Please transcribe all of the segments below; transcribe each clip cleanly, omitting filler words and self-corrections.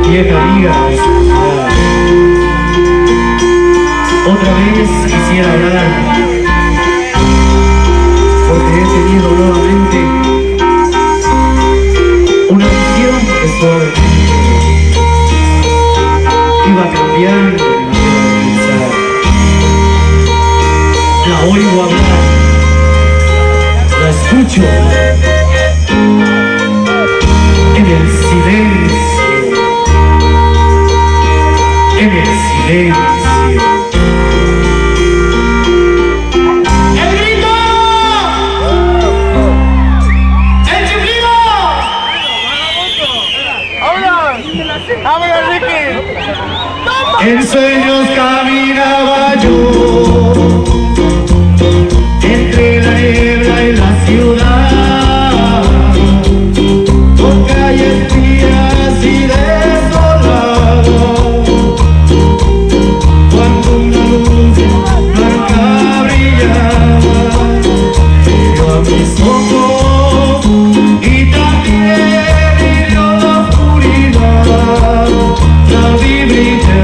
Vieja amiga, otra vez quisiera hablar, porque he tenido nuevamente una visión que suavemente iba cambiando mi manera de pensar. La oigo hablar, la escucho en el silencio, en el silencio. ¡El grito! ¡El chiflido! ¡Vámonos, Ricky! En sueños caminaba yo entre la niebla y la ciudad, por calles frías y desoladas, cuando una luz blanca brillaba, hirió a mis ojos y también hirió la oscuridad, la vi brillar.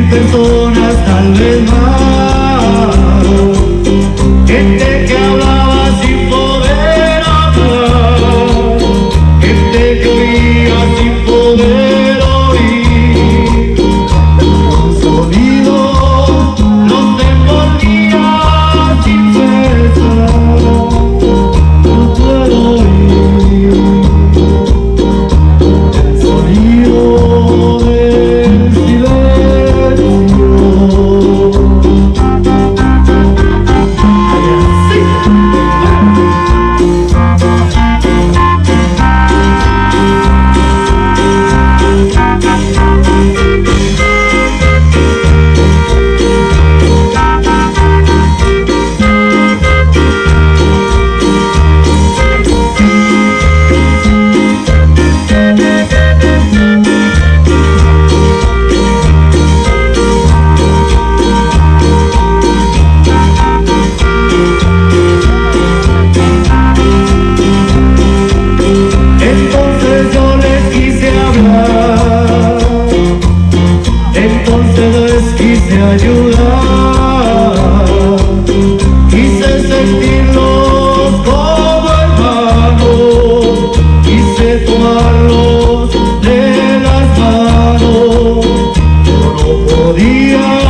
Personas tal vez más, gente que hablaba sin poder hablar, gente que oía sin poder oír, un sonido los envolvía sin cesar, no puedo oír el sonido del silencio. Entonces les quise ayudar, quise sentirlos como hermanos, quise tomarlos de las manos, pero no podía.